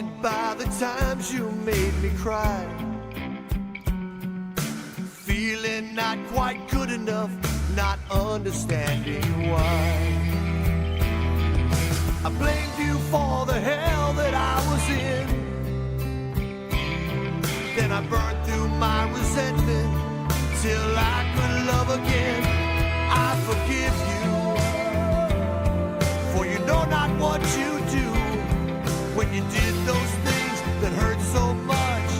haunted by the times you made me cry, feeling not quite good enough, not understanding why. I blamed you for the hell that I was in, then I burned through my resentment till I could love again. I forgive you, for you know not what you do. When you did those things that hurt so much,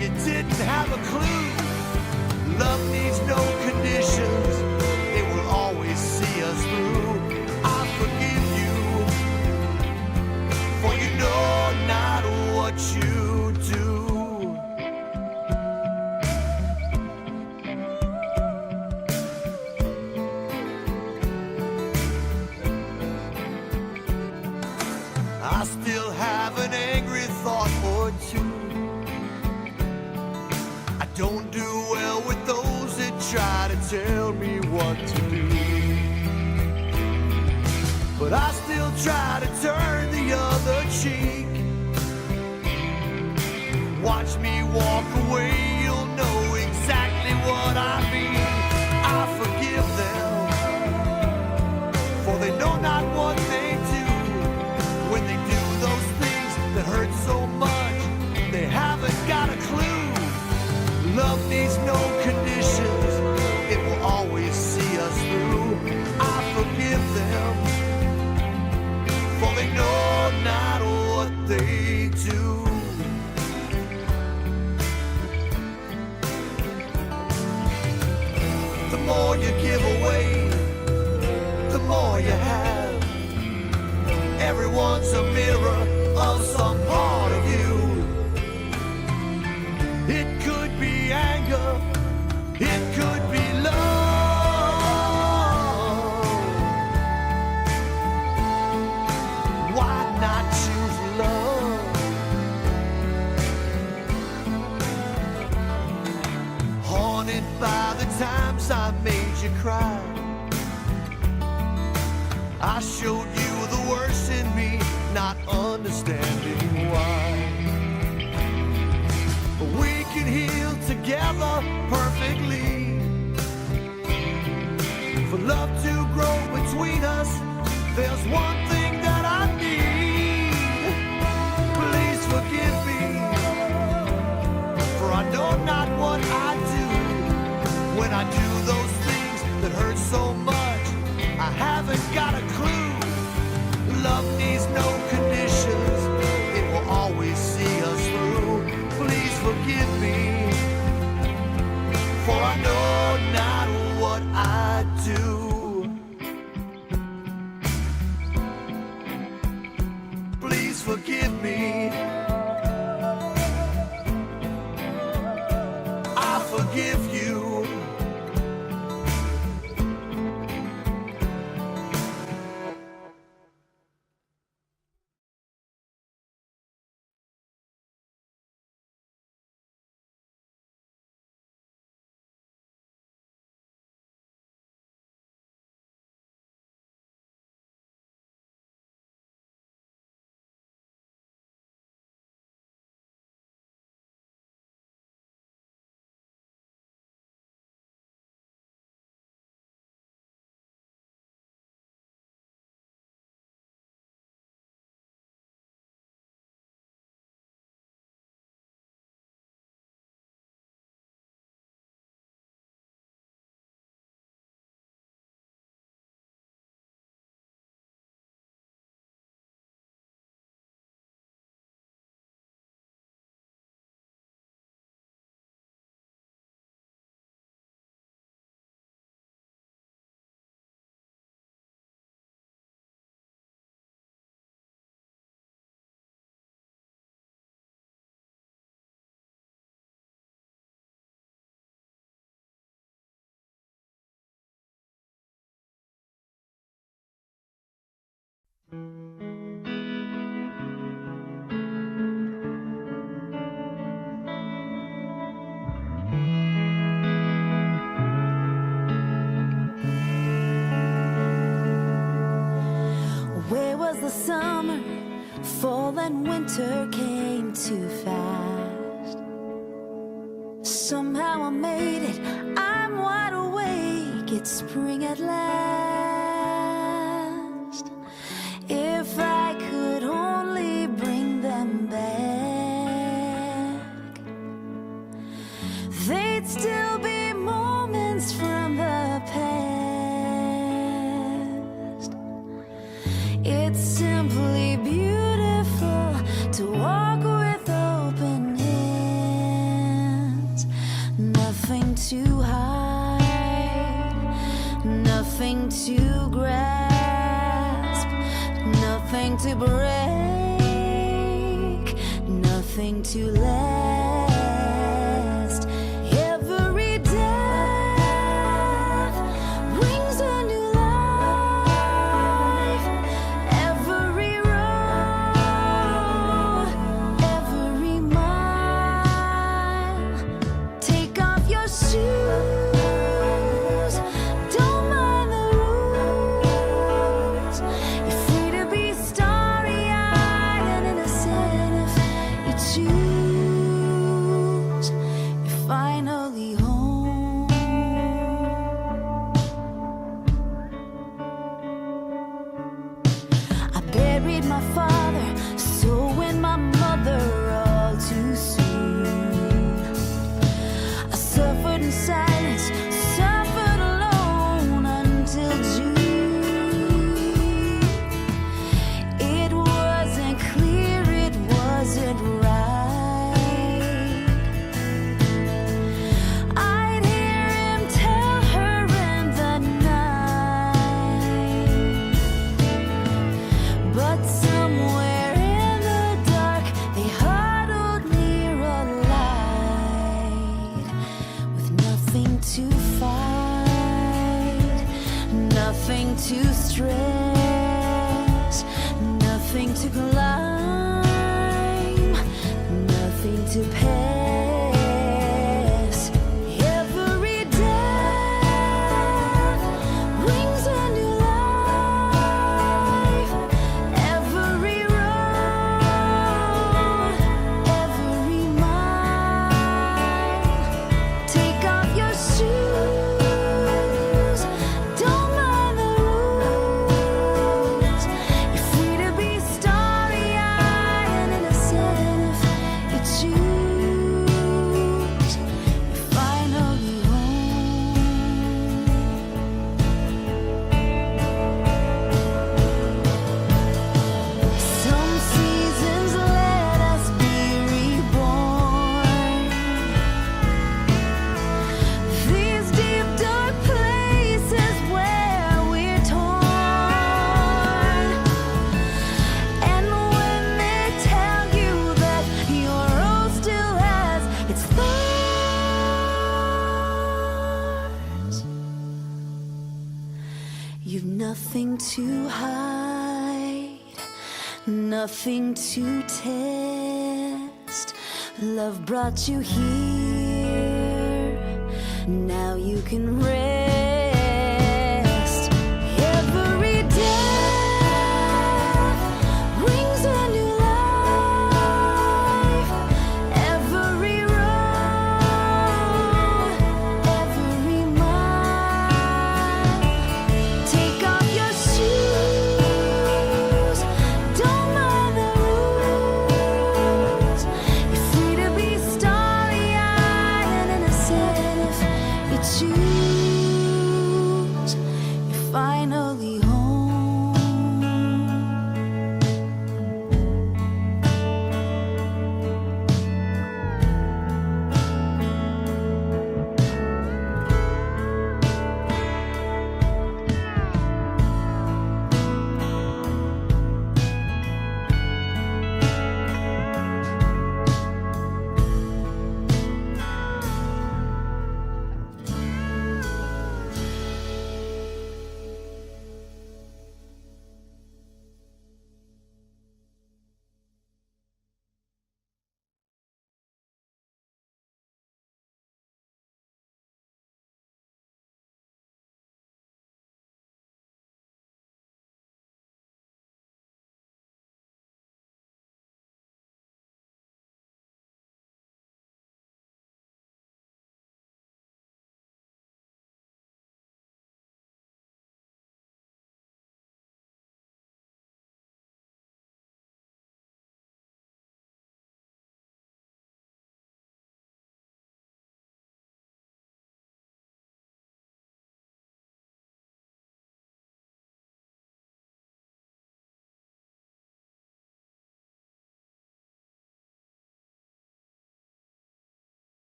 you didn't have a clue. Love needs no conditions, it will always see us through. I forgive you, for you know not what you do. I still have an angry thought or two. I don't do well with those that try to tell me what to do, but I still try to turn the other cheek. Watch me walk away, you'll know exactly what I mean. I forgive them, for they know not what they do. When they do those things that hurt so much, they haven't got a clue. Love needs no conditions, it will always see us through. I forgive them, for they know not what they do. The more you give away, the more you have. Everyone's a mirror of some part of you. It could be anger, it could be love. Why not choose love? Haunted by the times I made you cry, I showed you the worst in me, not understanding why. But we can heal together perfectly. For love to grow between us, there's one thing that I need. Please forgive me, for I know not what I do. When I do those things that hurt so much, I haven't got a clue. Love needs no conditions, it will always see us through. Please forgive me, for I know not what I do. Please forgive me, I forgive you. Where was the summer Fall and winter came too fast. Somehow I made it, I'm wide awake, it's spring at last. If I could only bring them back, they'd still be moments from the past. It's simply beautiful to walk with open hands. Nothing to hide, nothing to grasp, nothing to break, nothing to last. Every death brings a new life. Every road, every mile. Take off your shoes, don't mind the rules. You're free to be starry-eyed and innocent if you choose. You're finally home. I buried my father, so and my mother all too soon. I suffered in silence, suffered alone until June. It wasn't clear, it wasn't right. I'd hear him tell her in the night, but somewhere in the dark they huddled near a light, with nothing to fight, nothing to stress, nothing to climb, nothing to pass. Every death brings a new life. Every road, every mile. Take off your shoes, don't mind the rules. You're free to be starry-eyed and innocent if you choose. You're finally home. Some seasons let us be reborn. These deep dark places where we're torn. And when they tell you that your rose still has its thorns, you've nothing to hide, nothing to test. Love brought you here, now you can rest. Every death brings a new life. Every road, every mile. Take off your shoes, don't mind the rules. You're free to be starry-eyed and innocent if you choose. You're finally home.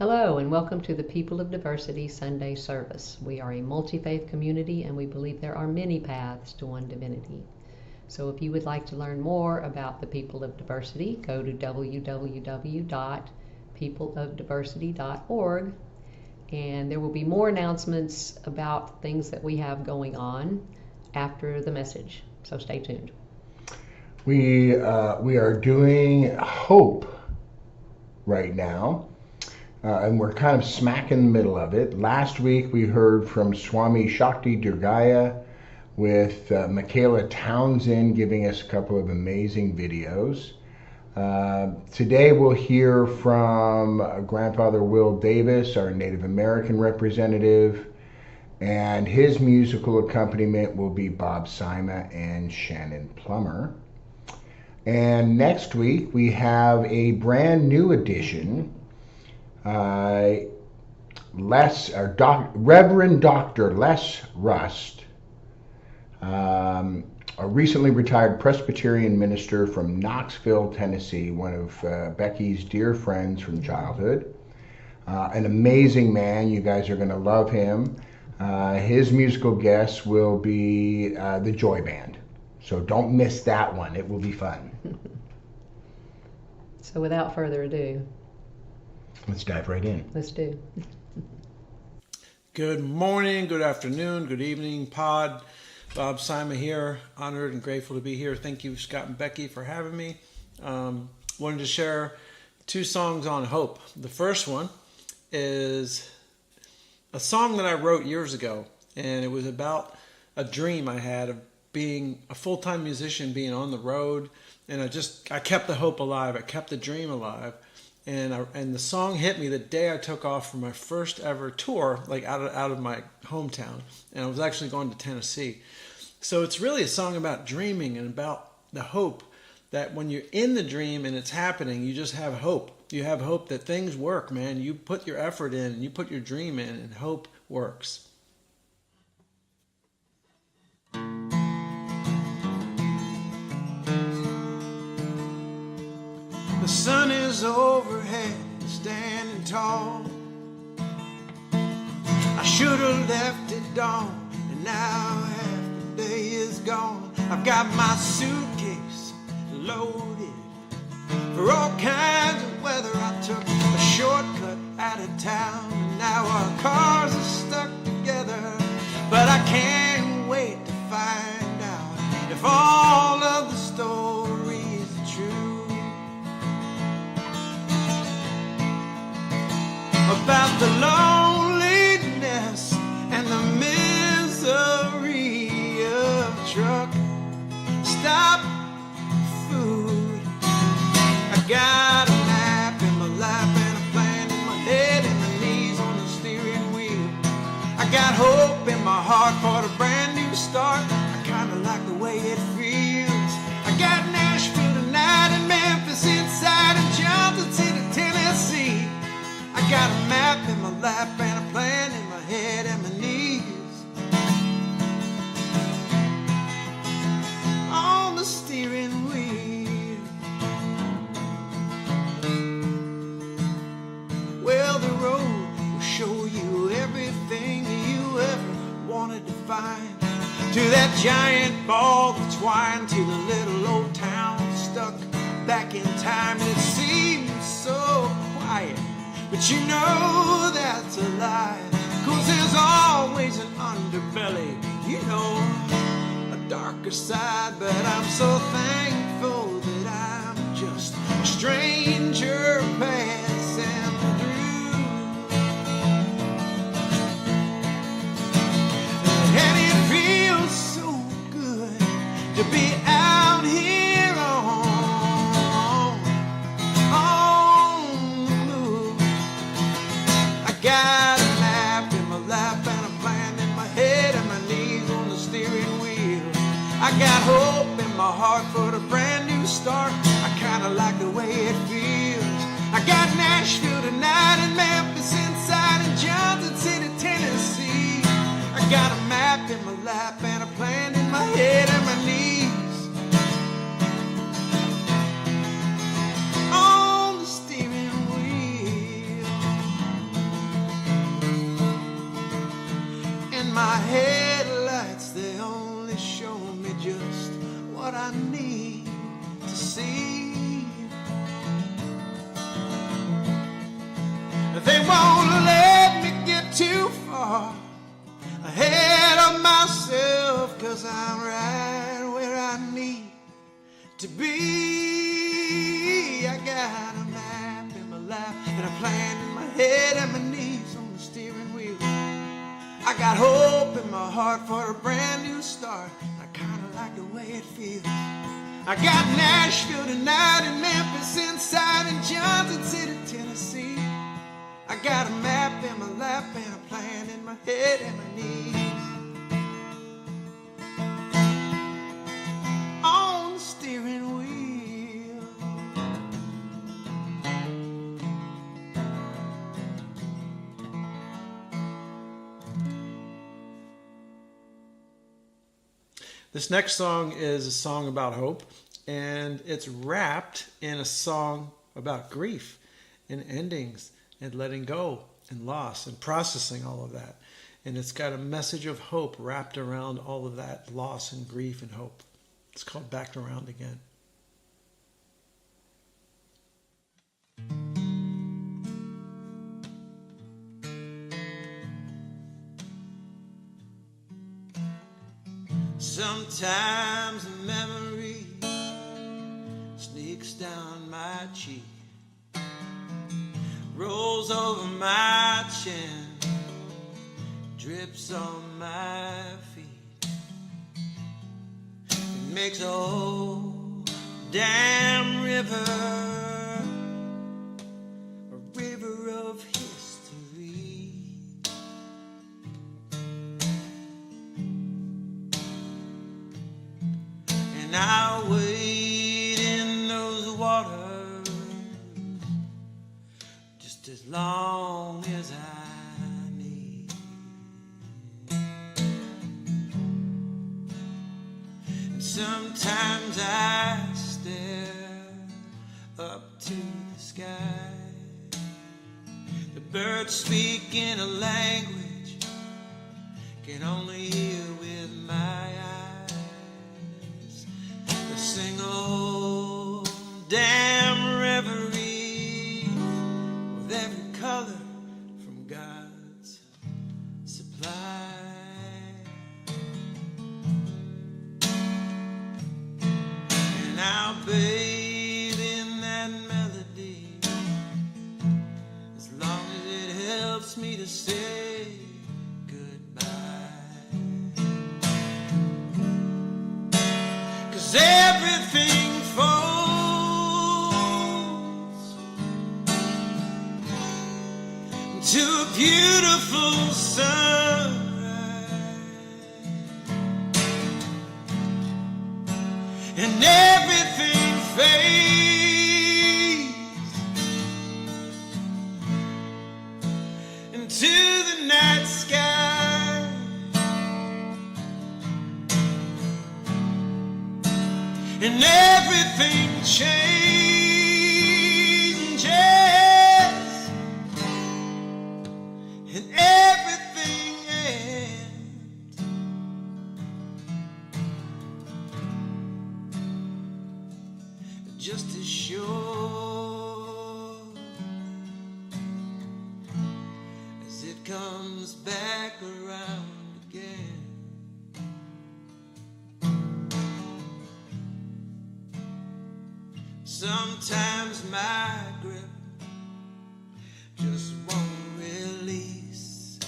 Hello and welcome to the People of Diversity Sunday service. We are a multi-faith community and we believe there are many paths to one divinity. So if you would like to learn more about the People of Diversity, go to www.peopleofdiversity.org, and there will be more announcements about things that we have going on after the message. So stay tuned. We are doing Hope right now. And we're kind of smack in the middle of it. Last week we heard from Swami Shakti Durgaya with Michaela Townsend giving us a couple of amazing videos. Today we'll hear from Grandfather Will Davis, our Native American representative, and his musical accompaniment will be Bob Sima and Shannon Plummer. And next week we have a brand new addition. Reverend Dr. Les Rust, a recently retired Presbyterian minister from Knoxville, Tennessee, one of Becky's dear friends from childhood. An amazing man. You guys are going to love him. His musical guest will be the Joy Band. So don't miss that one. It will be fun. So without further ado, let's dive right in. let's do. Good morning, good afternoon, good evening, Pod. Bob Sima here. Honored and grateful to be here. Thank you, Scott and Becky, for having me. Wanted to share 2 songs on hope. The first one is a song that I wrote years ago, and it was about a dream I had of being a full-time musician, being on the road, and I kept the hope alive. I kept the dream alive. And the song hit me the day I took off for my first ever tour, like out of my hometown. And I was actually going to Tennessee. So it's really a song about dreaming and about the hope that when you're in the dream and it's happening, you just have hope. You have hope that things work, man. You put your effort in and you put your dream in, and hope works. The sun is overhead, standing tall. I should have left at dawn, and now half the day is gone. I've got my suitcase loaded for all kinds of weather. I took a shortcut out of town, and now our cars are stuck together. But I can't wait to find out if all of the stories are true about the loneliness and the misery of truck stop food. I got a map in my lap and a plan in my head and my knees on the steering wheel. I got hope in my heart for a brand new start. I kinda like the way it feels. I got Nashville tonight and Memphis inside and Johnson City, Tennessee. I got a map in my lap and a plan in my head and my knees. On the steering wheel. Well, the road will show you everything you ever wanted to find. To that giant ball that's twined to the little old town stuck back in time. And it seems so quiet, but you know that's a lie, 'cause there's always an underbelly, you know, a darker side. But I'm so thankful that I'm just a stranger passing through. And it feels so good to be out here on the move. I got a map in my lap and a plan in my head and my knees on the steering wheel. I got hope in my heart for a brand new start. I kinda like the way it feels. I got Nashville tonight and Memphis inside and Johnson City, Tennessee. I got a map in my lap and a plan in my head and my knees. On the steering wheel. 'cause I'm right where I need to be. I got a map in my lap and a plan in my head and my knees on the steering wheel. I got hope in my heart for a brand new start. I kinda like the way it feels. I got Nashville tonight and Memphis inside and Johnson City, Tennessee. I got a map in my lap and a plan in my head and my knees. On the steering wheel. This next song is a song about hope, and it's wrapped in a song about grief and endings and letting go and loss and processing all of that. And it's got a message of hope wrapped around all of that loss and grief and hope. It's called Back Around Again. Sometimes a memory sneaks down my cheek, rolls over my chin, drips on my feet. It makes a whole damn river, a river of history. And I wade in those waters just as long as I need. And sometimes I stare up to the sky. The birds speak in a language can only hear with my eyes. They sing a whole damn reverie with every color from God's supply. And I'll bathe in that melody as long as it helps me to say goodbye. 'Cause everything folds to a beautiful sunrise, and everything fades into the night sky. And everything changes, and everything ends. Just as sure as it comes back around again. Sometimes my grip just won't release.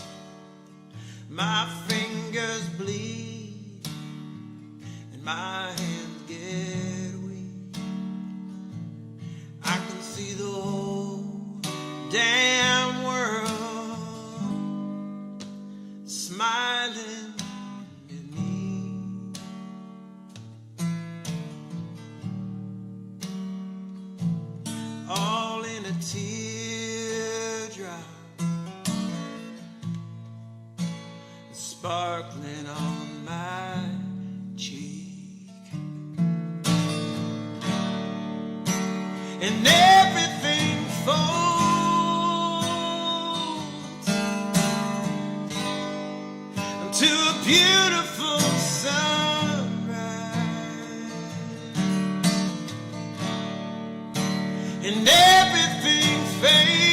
My fingers bleed and my hands get weak. I can see the whole damn world smiling at me. All in a teardrop, sparkling on my cheek. And everything folds to a beautiful sunrise, and everything fades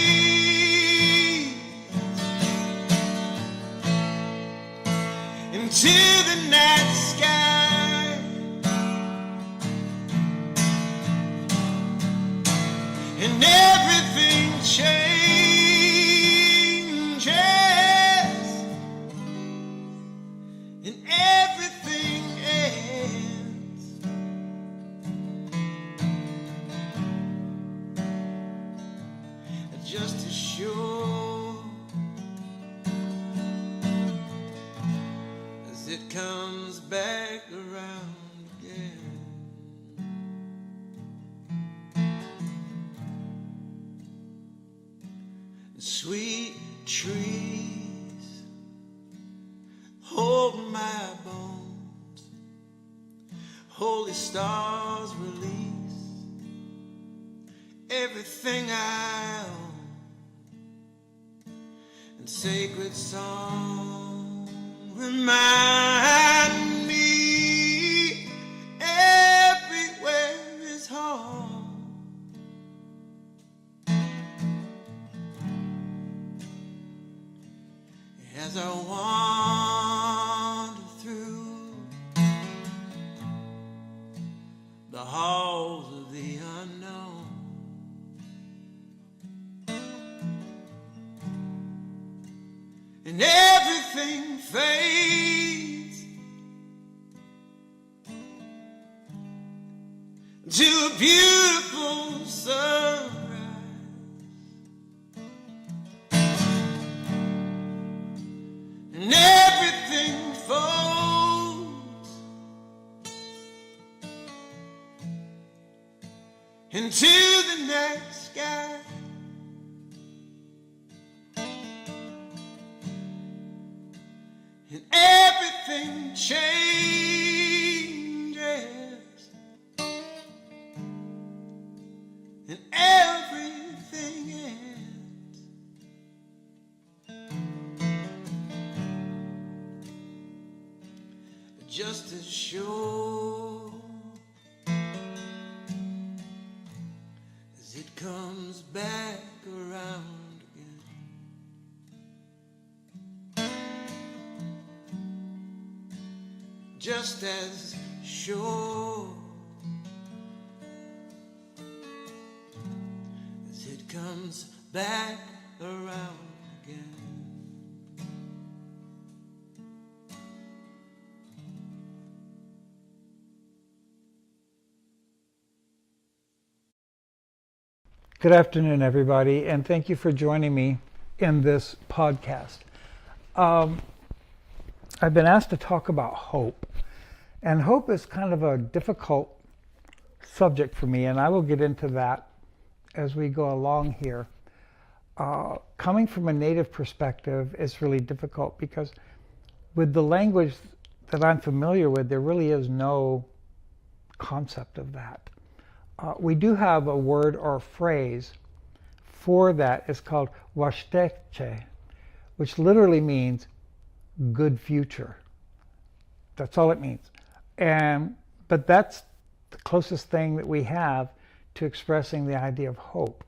into the night sky. and everything changes, and everything ends. Just as sure as it comes back around again. Sweet trees hold my bones, holy stars release everything I own, and sacred song remind me everywhere is home. As I wander through the halls of the unknown, and everything fades to a beautiful sunrise. And everything folds into the night sky. And everything changes, and everything ends. Just as sure as it comes back around again. Just as sure as it comes back around again. Good afternoon, everybody, and thank you for joining me in this podcast. I've been asked to talk about hope, and hope is kind of a difficult subject for me, and I will get into that as we go along here. Coming from a native perspective is really difficult because with the language that I'm familiar with, there really is no concept of that. We do have a word or a phrase for that. It's called washteche, which literally means good future. That's all it means. But that's the closest thing that we have to expressing the idea of hope,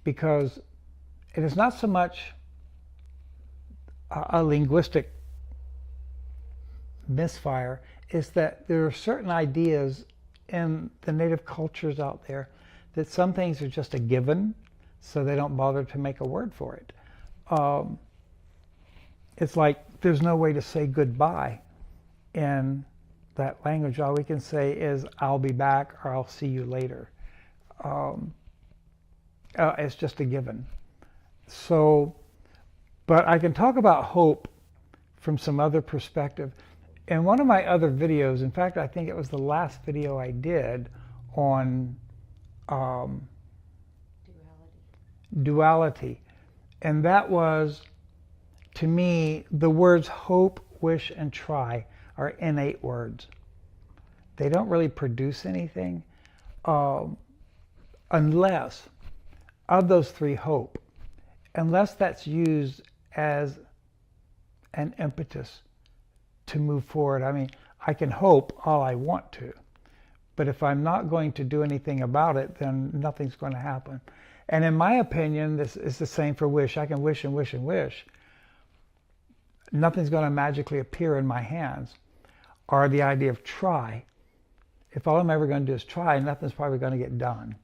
because it is not so much a linguistic misfire, is that there are certain ideas in the native cultures out there that some things are just a given, so they don't bother to make a word for it. It's like there's no way to say goodbye in that language. All we can say is I'll be back or I'll see you later. It's just a given. So, but I can talk about hope from some other perspective. In one of my other videos, in fact, I think it was the last video I did on duality. And that was, to me, the words hope, wish, and try are innate words. They don't really produce anything unless, of those three, hope, unless that's used as an impetus to move forward. I mean, I can hope all I want to, but if I'm not going to do anything about it, then nothing's going to happen. And in my opinion, this is the same for wish. I can wish and wish and wish. Nothing's going to magically appear in my hands. Or the idea of try. If all I'm ever going to do is try, nothing's probably going to get done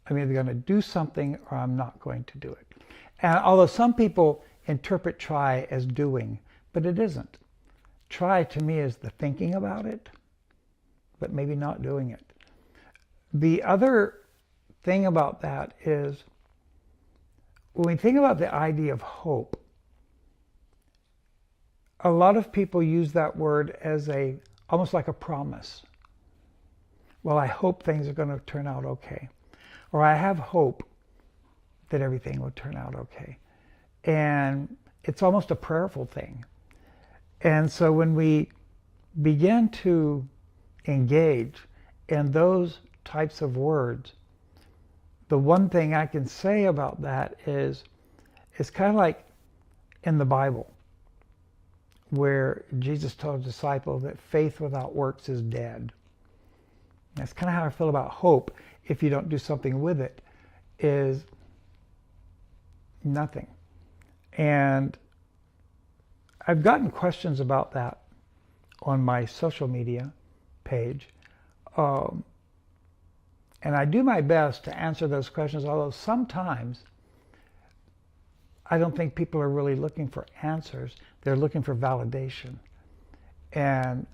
I'm either going to do something or I'm not going to do it. And although some people interpret try as doing, but it isn't. Try to me is the thinking about it, but maybe not doing it. The other thing about that is when we think about the idea of hope, a lot of people use that word as almost like a promise. Well, I hope things are going to turn out okay. Or I have hope that everything will turn out okay. And it's almost a prayerful thing. And so when we begin to engage in those types of words, the one thing I can say about that is it's kind of like in the Bible where Jesus told the disciples that faith without works is dead. That's kind of how I feel about hope. If you don't do something with it, is nothing. And I've gotten questions about that on my social media page. And I do my best to answer those questions, although sometimes I don't think people are really looking for answers. They're looking for validation. And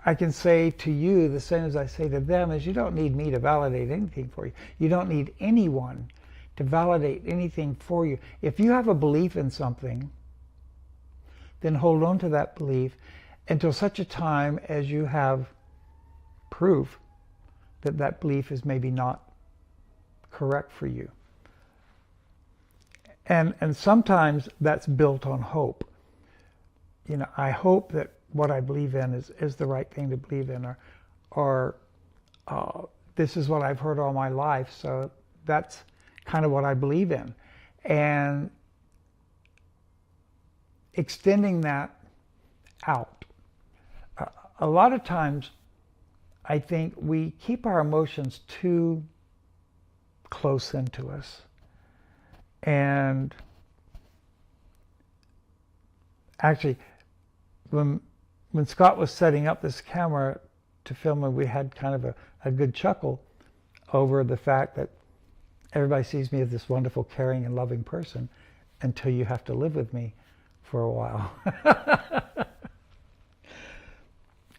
I can say to you the same as I say to them is you don't need me to validate anything for you. You don't need anyone to validate anything for you. If you have a belief in something, then hold on to that belief until such a time as you have proof that that belief is maybe not correct for you. And sometimes that's built on hope. You know, I hope that what I believe in is the right thing to believe in, or this is what I've heard all my life, so that's kind of what I believe in. And extending that out. A lot of times, I think we keep our emotions too close into us. And actually, when Scott was setting up this camera to film it, we had kind of a good chuckle over the fact that everybody sees me as this wonderful, caring, and loving person until you have to live with me for a while.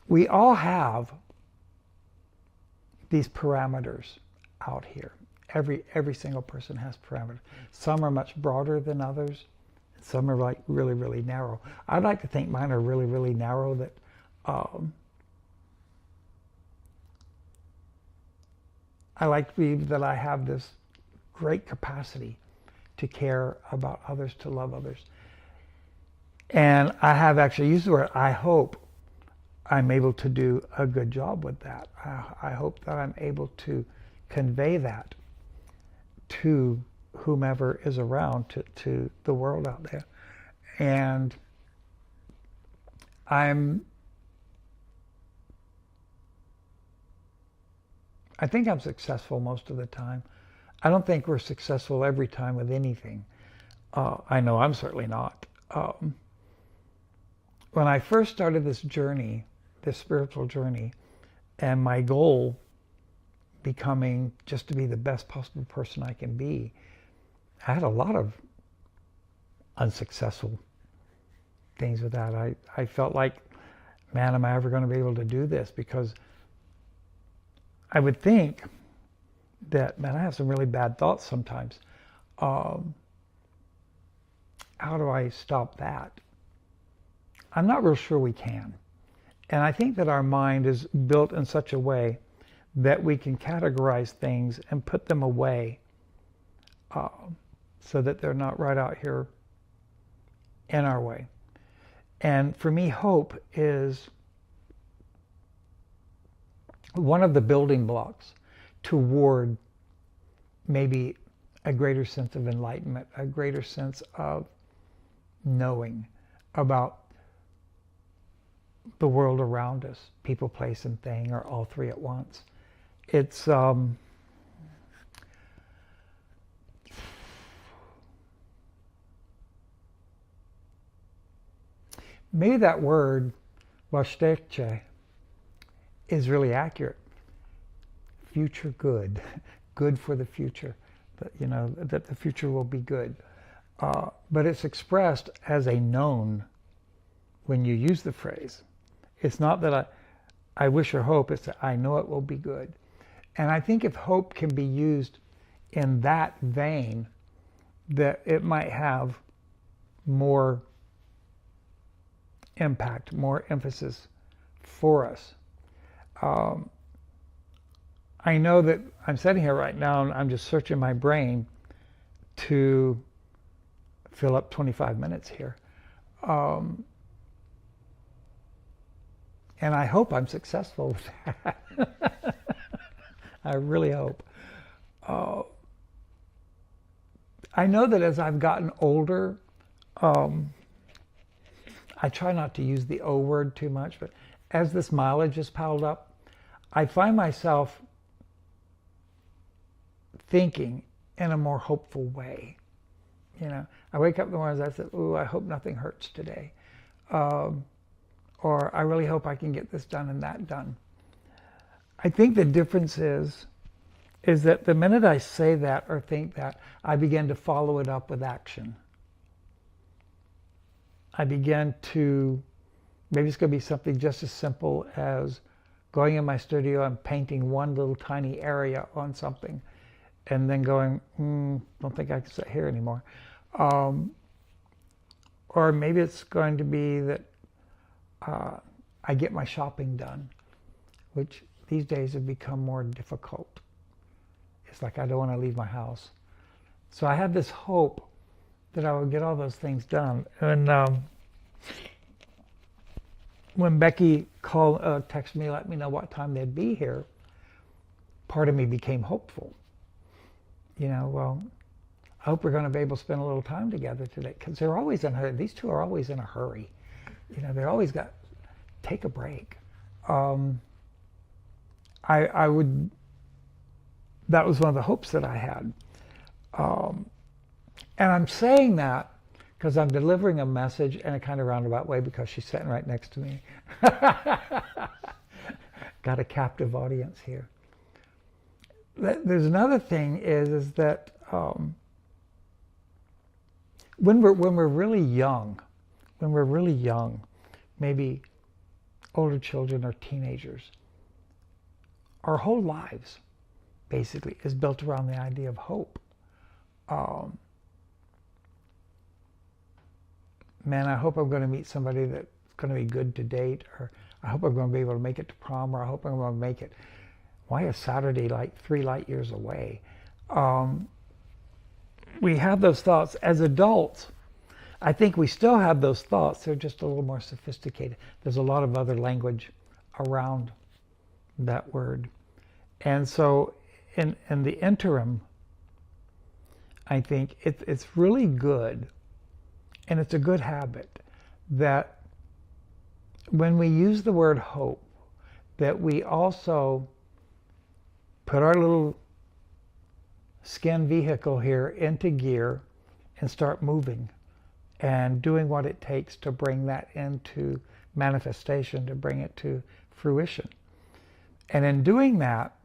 We all have these parameters out here. Every single person has parameters. Some are much broader than others. Some are like really, really narrow. I'd like to think mine are really, really narrow, that I like to believe that I have this great capacity to care about others, to love others. And I have actually used the word, I hope I'm able to do a good job with that. I hope that I'm able to convey that to whomever is around, to the world out there. And I think I'm successful most of the time. I don't think we're successful every time with anything. I know I'm certainly not. When I first started this journey, this spiritual journey, and my goal becoming just to be the best possible person I can be, I had a lot of unsuccessful things with that. I felt like, man, am I ever going to be able to do this? Because I would think that, man, I have some really bad thoughts sometimes. How do I stop that? I'm not real sure we can. And I think that our mind is built in such a way that we can categorize things and put them away so that they're not right out here in our way. And for me, hope is one of the building blocks toward maybe a greater sense of enlightenment, a greater sense of knowing about the world around us, people, place, and thing, or all three at once. It's maybe that word "vashtekche" is really accurate. Future good, good for the future, that the future will be good. But it's expressed as a known when you use the phrase. It's not that I wish or hope, it's that I know it will be good. And I think if hope can be used in that vein, that it might have more impact, more emphasis for us. I know that I'm sitting here right now and I'm just searching my brain to fill up 25 minutes here. And I hope I'm successful with that. I really hope. I know that as I've gotten older, I try not to use the O word too much, but as this mileage has piled up, I find myself thinking in a more hopeful way. I wake up in the mornings, I say, ooh, I hope nothing hurts today. Or I really hope I can get this done and that done. I think the difference is that the minute I say that or think that, I begin to follow it up with action. I begin to, maybe it's going to be something just as simple as going in my studio and painting one little tiny area on something and then going, don't think I can sit here anymore. Or maybe it's going to be that I get my shopping done, which these days have become more difficult. It's like I don't want to leave my house. So I had this hope that I would get all those things done. And when Becky texted me, let me know what time they'd be here, part of me became hopeful. Well, I hope we're going to be able to spend a little time together today, because they're always in a hurry. These two are always in a hurry. They're always got, take a break. That was one of the hopes that I had. And I'm saying that because I'm delivering a message in a kind of roundabout way because she's sitting right next to me. Got a captive audience here. There's another thing is that when we're really young, maybe older children or teenagers, our whole lives basically is built around the idea of hope. Man, I hope I'm going to meet somebody that's going to be good to date, or I hope I'm going to be able to make it to prom, or I hope I'm going to make it. Why is Saturday like 3 light years away? We have those thoughts as adults. I think we still have those thoughts. They're just a little more sophisticated. There's a lot of other language around that word. And so in the interim, I think it's really good, and it's a good habit, that when we use the word hope, that we also put our little skin vehicle here into gear and start moving and doing what it takes to bring that into manifestation, to bring it to fruition. And in doing that,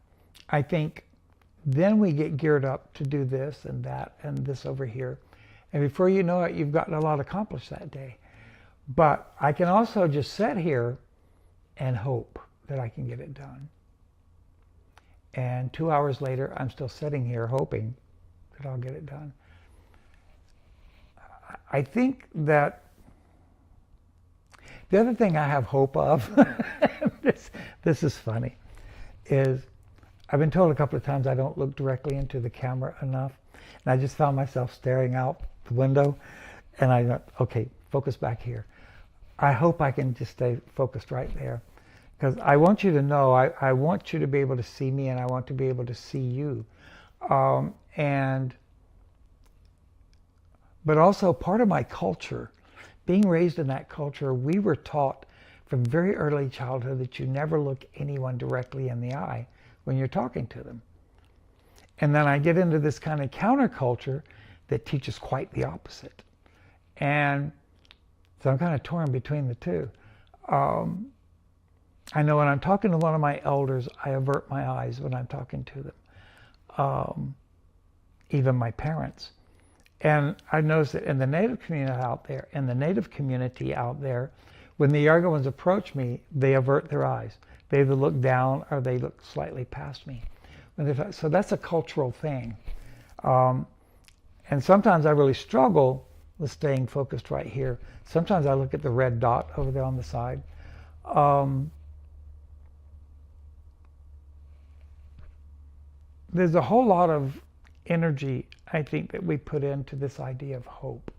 I think then we get geared up to do this and that and this over here. And before you know it, you've gotten a lot accomplished that day. But I can also just sit here and hope that I can get it done. And 2 hours later, I'm still sitting here hoping that I'll get it done. I think that the other thing I have hope of, this is funny, is I've been told a couple of times I don't look directly into the camera enough. And I just found myself staring out the window, and I thought, okay, focus back here. I hope I can just stay focused right there, because I want you to know, I want you to be able to see me, and I want to be able to see you. But also part of my culture, being raised in that culture, we were taught from very early childhood that you never look anyone directly in the eye when you're talking to them. And then I get into this kind of counterculture that teaches quite the opposite. And so I'm kind of torn between the two. I know when I'm talking to one of my elders, I avert my eyes when I'm talking to them. even my parents. And I noticed that in the Native community out there, when the younger ones approach me, they avert their eyes. They either look down or they look slightly past me. So that's a cultural thing. And sometimes I really struggle with staying focused right here. Sometimes I look at the red dot over there on the side. There's a whole lot of energy, I think, that we put into this idea of hope.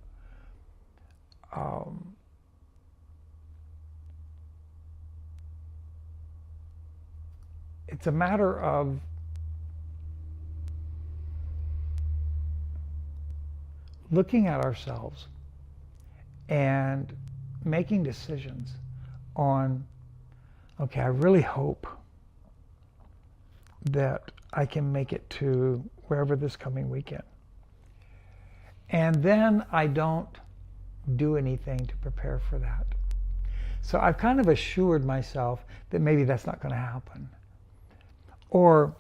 It's a matter of looking at ourselves and making decisions on, okay, I really hope that I can make it to wherever this coming weekend. And then I don't do anything to prepare for that. So I've kind of assured myself that maybe that's not going to happen. Or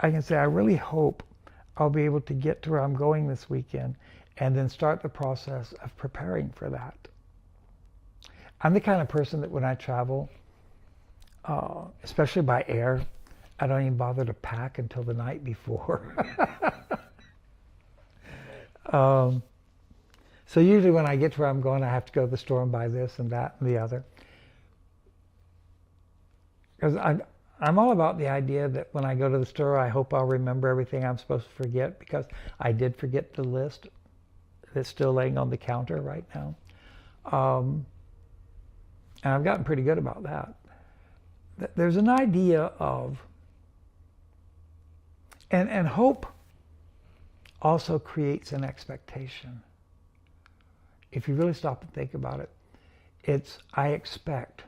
I can say, I really hope I'll be able to get to where I'm going this weekend and then start the process of preparing for that. I'm the kind of person that when I travel, especially by air, I don't even bother to pack until the night before. So usually when I get to where I'm going, I have to go to the store and buy this and that and the other. Because I'm all about the idea that when I go to the store, I hope I'll remember everything I'm supposed to forget, because I did forget the list that's still laying on the counter right now. And I've gotten pretty good about that. There's an idea of, and hope also creates an expectation. If you really stop and think about it, it's, I expect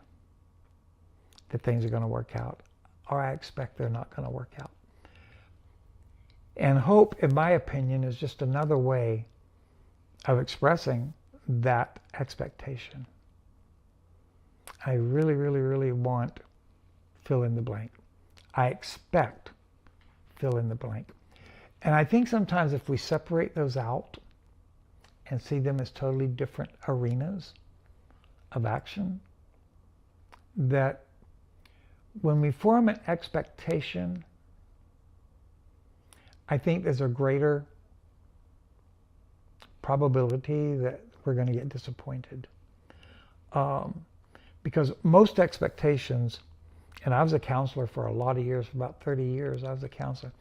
that things are going to work out, or I expect they're not going to work out. And hope, in my opinion, is just another way of expressing that expectation. I really, really, really want fill in the blank. I expect fill in the blank. And I think sometimes if we separate those out and see them as totally different arenas of action, that when we form an expectation, I think there's a greater probability that we're going to get disappointed. Because most expectations, and I was a counselor for a lot of years, for about 30 years I was a counselor,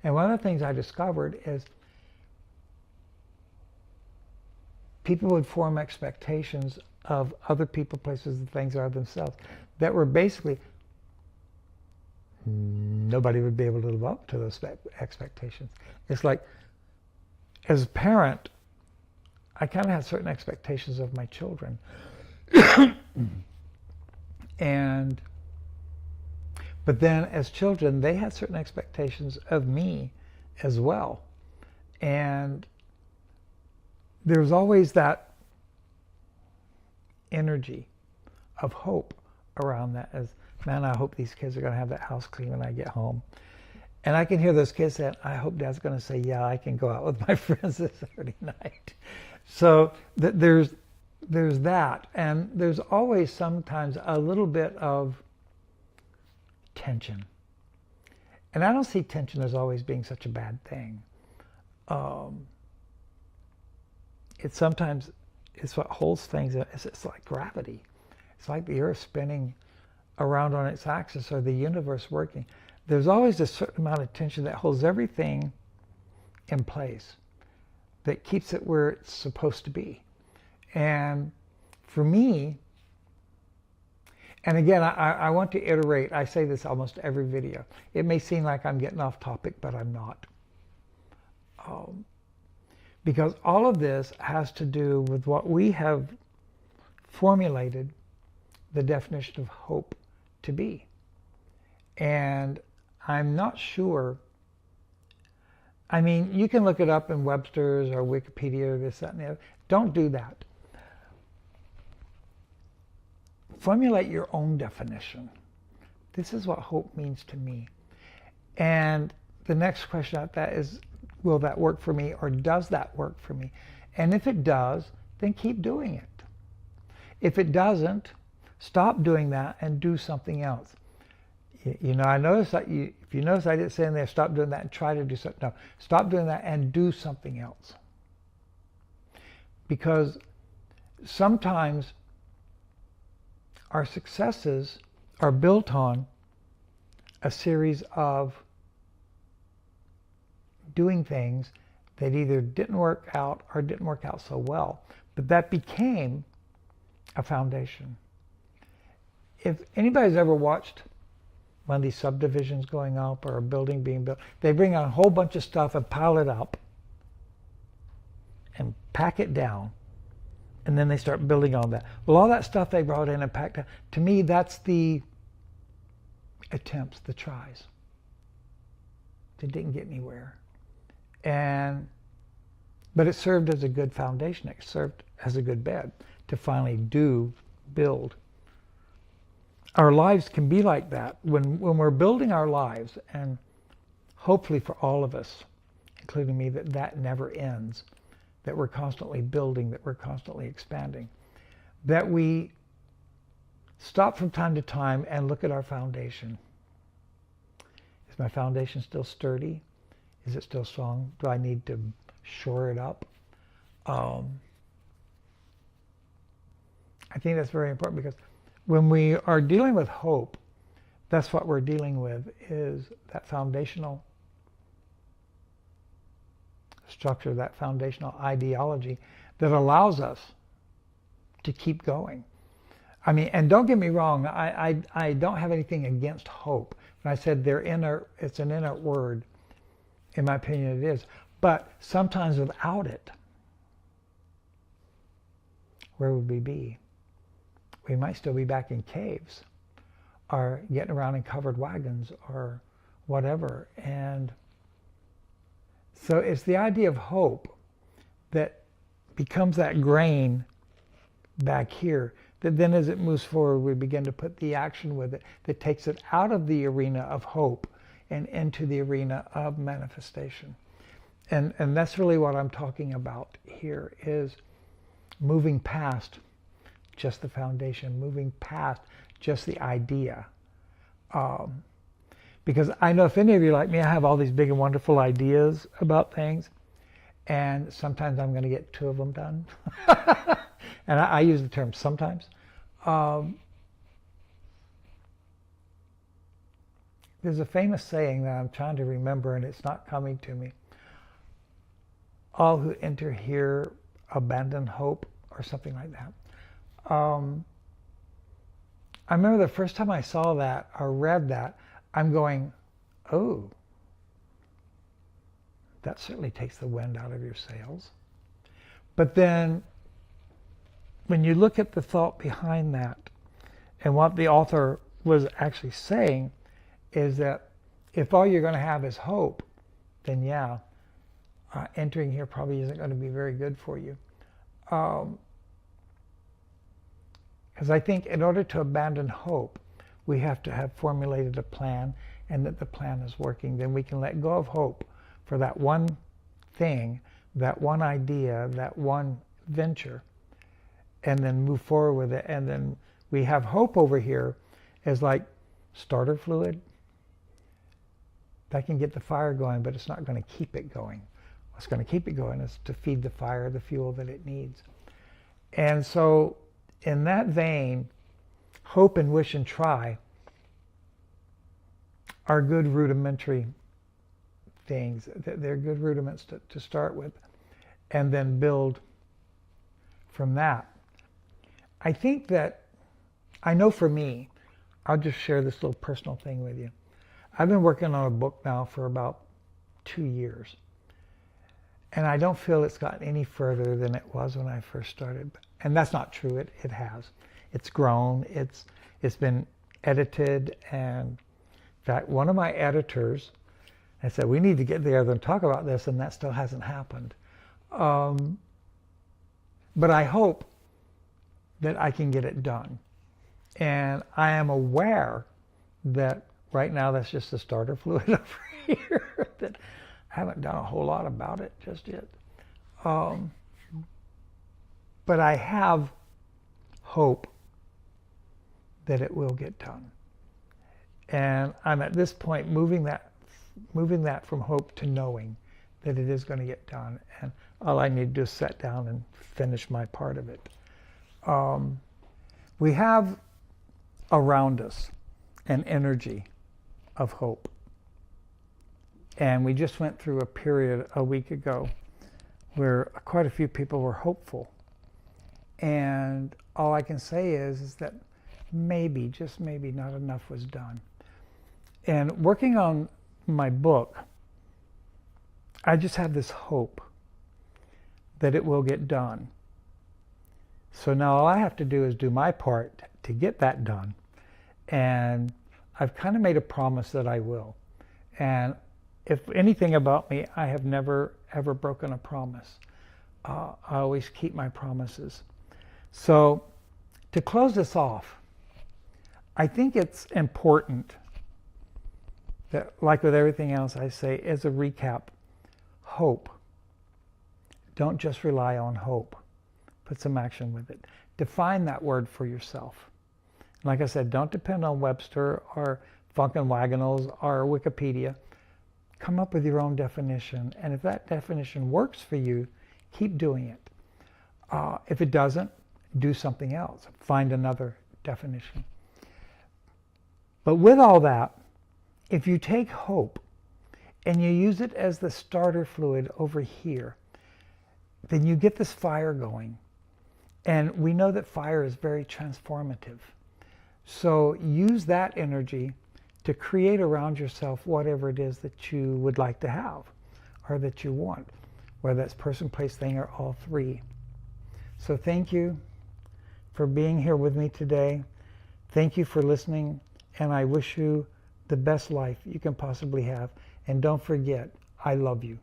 and one of the things I discovered is people would form expectations of other people, places, and things other than themselves that were basically, nobody would be able to live up to those expectations. It's like, as a parent, I kind of had certain expectations of my children. But then as children, they had certain expectations of me as well. And there's always that energy of hope around that, as, man, I hope these kids are going to have that house clean when I get home. And I can hear those kids saying, I hope Dad's going to say, yeah, I can go out with my friends this Saturday night. So there's that. And there's always sometimes a little bit of tension. And I don't see tension as always being such a bad thing. It's what holds things. It's like gravity. It's like the earth spinning around on its axis, or the universe working. There's always a certain amount of tension that holds everything in place, that keeps it where it's supposed to be. And for me, and again, I want to iterate, I say this almost every video. It may seem like I'm getting off topic, but I'm not. Because all of this has to do with what we have formulated the definition of hope to be. And I'm not sure, I mean, you can look it up in Webster's or Wikipedia or this, that, and the other. Don't do that. Formulate your own definition. This is what hope means to me. And the next question after that is, will that work for me, or does that work for me? And if it does, then keep doing it. If it doesn't, stop doing that and do something else. You know, I noticed that if you notice I didn't say in there, stop doing that and try to do something. No, stop doing that and do something else. Because sometimes our successes are built on a series of doing things that either didn't work out or didn't work out so well. But that became a foundation. If anybody's ever watched one of these subdivisions going up or a building being built, they bring out a whole bunch of stuff and pile it up and pack it down, and then they start building on that. Well, all that stuff they brought in and packed down, to me, that's the attempts, the tries. They didn't get anywhere. But it served as a good foundation. It served as a good bed to finally build. Our lives can be like that when we're building our lives, and hopefully for all of us, including me, that never ends, that we're constantly building, that we're constantly expanding, that we stop from time to time and look at our foundation. Is my foundation still sturdy? Is it still strong? Do I need to shore it up? I think that's very important, because when we are dealing with hope, that's what we're dealing with, is that foundational structure, that foundational ideology that allows us to keep going. I mean, and don't get me wrong, I don't have anything against hope. When I said it's an inner word, in my opinion it is. But sometimes without it, where would we be? We might still be back in caves, or getting around in covered wagons, or whatever. And so it's the idea of hope that becomes that grain back here, that then as it moves forward, we begin to put the action with it that takes it out of the arena of hope and into the arena of manifestation. And that's really what I'm talking about here, is moving past just the foundation, moving past just the idea. Because I know if any of you like me, I have all these big and wonderful ideas about things, and sometimes I'm going to get 2 of them done. And I use the term sometimes. There's a famous saying that I'm trying to remember, and it's not coming to me. All who enter here abandon hope, or something like that. I remember the first time I saw that or read that, I'm going, oh, that certainly takes the wind out of your sails. But then when you look at the thought behind that, and what the author was actually saying, is that if all you're going to have is hope, then yeah, entering here probably isn't going to be very good for you. Because I think in order to abandon hope, we have to have formulated a plan, and that the plan is working. Then we can let go of hope for that one thing, that one idea, that one venture, and then move forward with it. And then we have hope over here as like starter fluid. That can get the fire going, but it's not going to keep it going. What's going to keep it going is to feed the fire the fuel that it needs. And so in that vein, hope and wish and try are good rudimentary things. They're good rudiments to start with, and then build from that. I think that, I know for me, I'll just share this little personal thing with you. I've been working on a book now for about 2 years, and I don't feel it's gotten any further than it was when I first started. And that's not true. It has. It's grown. It's been edited. And in fact, one of my editors, I said, we need to get together and talk about this, and that still hasn't happened. But I hope that I can get it done. And I am aware that right now that's just the starter fluid over here. that I haven't done a whole lot about it just yet. But I have hope that it will get done. And I'm at this point moving that from hope to knowing that it is going to get done. And all I need to do is sit down and finish my part of it. We have around us an energy of hope. And we just went through a period a week ago where quite a few people were hopeful. And all I can say is that maybe, just maybe, not enough was done. And working on my book, I just have this hope that it will get done. So now all I have to do is do my part to get that done. And I've kind of made a promise that I will. And if anything about me, I have never, ever broken a promise. I always keep my promises. So to close this off, I think it's important that, like with everything else I say, as a recap, hope. Don't just rely on hope. Put some action with it. Define that word for yourself. Like I said, don't depend on Webster or Funkin' Wagonals or Wikipedia. Come up with your own definition. And if that definition works for you, keep doing it. If it doesn't, do something else. Find another definition. But with all that, if you take hope and you use it as the starter fluid over here, then you get this fire going. And we know that fire is very transformative. So use that energy to create around yourself whatever it is that you would like to have or that you want, whether that's person, place, thing, or all three. So thank you for being here with me today. Thank you for listening, and I wish you the best life you can possibly have. And don't forget, I love you.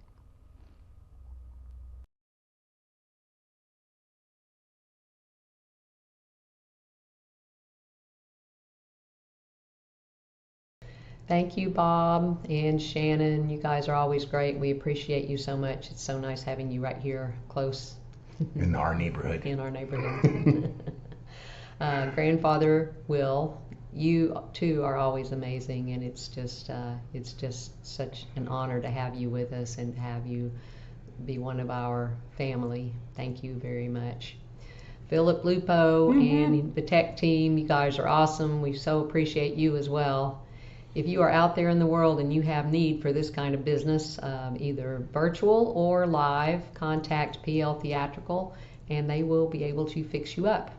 Thank you, Bob and Shannon. You guys are always great. We appreciate you so much. It's so nice having you right here close In our neighborhood. in our neighborhood. Grandfather Will, you too are always amazing, and it's just such an honor to have you with us and have you be one of our family. Thank you very much. Philip Lupo and the tech team, you guys are awesome. We so appreciate you as well. If you are out there in the world and you have need for this kind of business, either virtual or live, contact PL Theatrical and they will be able to fix you up.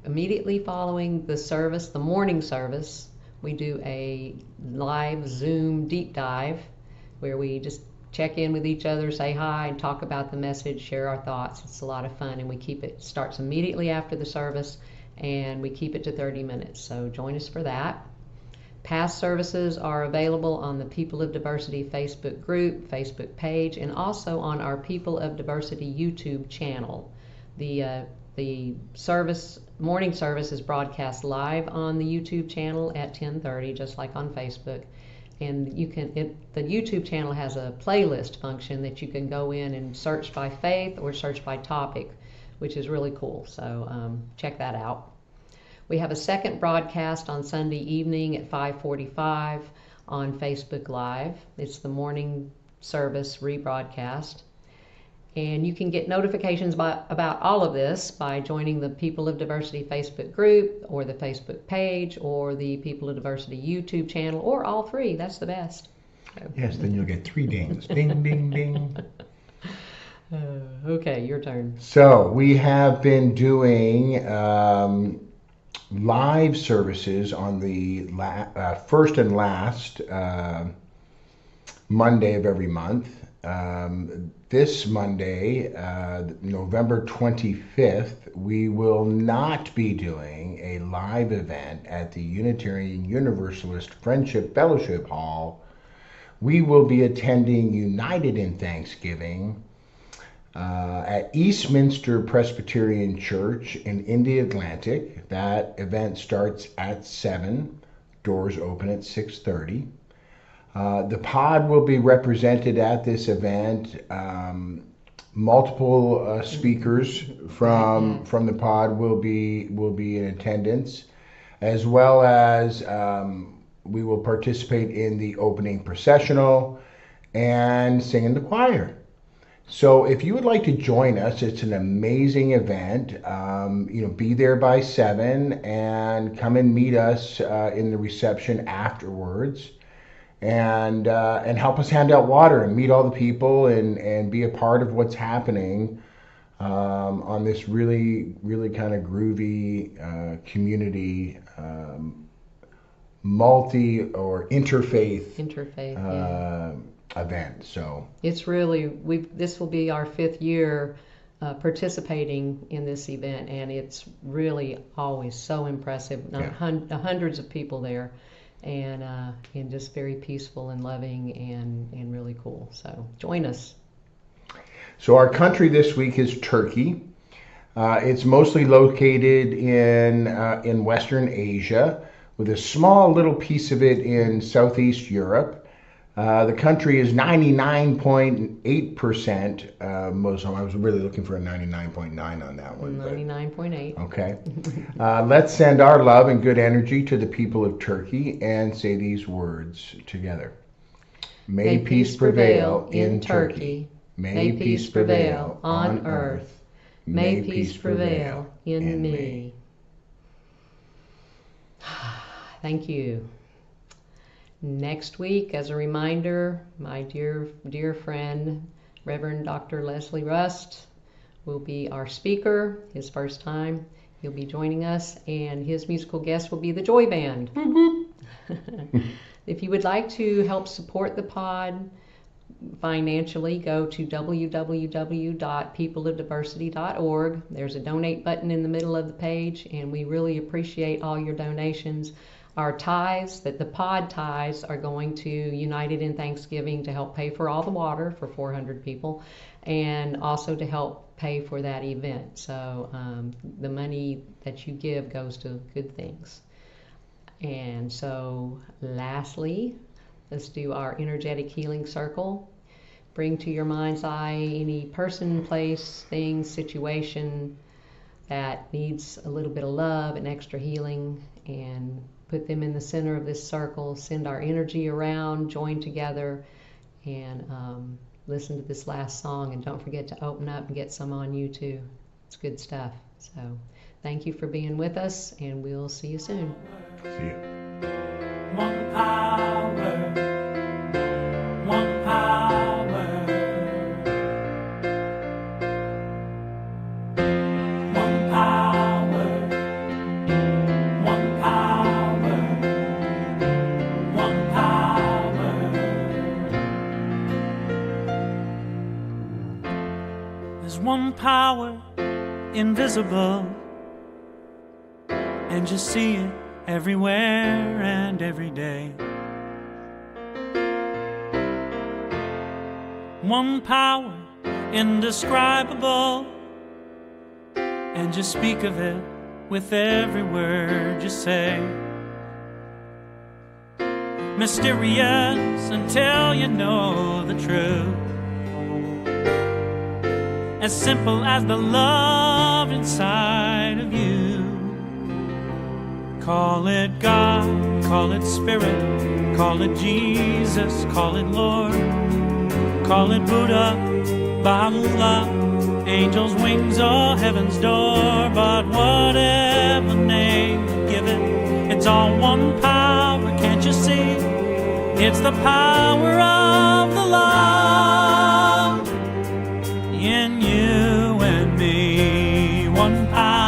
Immediately following the service, the morning service, we do a live Zoom deep dive where we just check in with each other, say hi, and talk about the message, share our thoughts. It's a lot of fun, and we keep it, starts immediately after the service, and we keep it to 30 minutes. So join us for that. Past services are available on the People of Diversity Facebook group, Facebook page, and also on our People of Diversity YouTube channel. The service, morning service, is broadcast live on the YouTube channel at 10:30, just like on Facebook. And you can, the YouTube channel has a playlist function that you can go in and search by faith or search by topic, which is really cool. So check that out. We have a second broadcast on Sunday evening at 5:45 on Facebook Live. It's the morning service rebroadcast. And you can get notifications about all of this by joining the People of Diversity Facebook group or the Facebook page or the People of Diversity YouTube channel, or all three. That's the best. Yes, then you'll get 3 dings. Ding, ding, ding. Okay, your turn. So we have been doing live services on the first and last Monday of every month. This Monday, November 25th, we will not be doing a live event at the Unitarian Universalist Friendship Fellowship Hall. We will be attending United in Thanksgiving at Eastminster Presbyterian Church in Indy Atlantic. That event starts at 7. Doors open at 6:30. The pod will be represented at this event. Multiple speakers from the pod will be in attendance, as well as we will participate in the opening processional and sing in the choir. So if you would like to join us, it's an amazing event. Be there by 7 and come and meet us in the reception afterwards, and help us hand out water and meet all the people and be a part of what's happening on this really, really kind of groovy community multi or interfaith event. So it's really, this will be our 5th year participating in this event, and it's really always so impressive. Hundreds of people there, and just very peaceful and loving and really cool. So join us. So our country this week is Turkey. It's mostly located in Western Asia, with a small little piece of it in Southeast Europe. The country is 99.8% Muslim. I was really looking for a 99.9 on that one. 99.8. Okay. Let's send our love and good energy to the people of Turkey and say these words together. May peace prevail in Turkey. May peace prevail on earth. May peace prevail in me. Thank you. Next week, as a reminder, my dear friend, Reverend Dr. Leslie Rust, will be our speaker, his first time. He'll be joining us, and his musical guest will be the Joy Band. If you would like to help support the pod financially, go to www.peopleofdiversity.org. There's a donate button in the middle of the page, and we really appreciate all your donations. Our tithes, the pod tithes, are going to United in Thanksgiving to help pay for all the water for 400 people, and also to help pay for that event. So the money that you give goes to good things. And so lastly, let's do our energetic healing circle. Bring to your mind's eye any person, place, thing, situation that needs a little bit of love and extra healing, and put them in the center of this circle. Send our energy around, join together, and listen to this last song. And don't forget to open up and get some on you too. It's good stuff. So thank you for being with us, and we'll see you soon. See you. One power, one power, one power, one power, one power. There's one power invisible, and you see it everywhere and every day. One power indescribable, and you speak of it with every word you say. Mysterious until you know the truth, as simple as the love inside of you. Call it God, call it Spirit, call it Jesus, call it Lord, call it Buddha, Baha'u'llah, angels' wings or heaven's door. But whatever name you give it, it's all one power, can't you see? It's the power of the love in you and me. One power.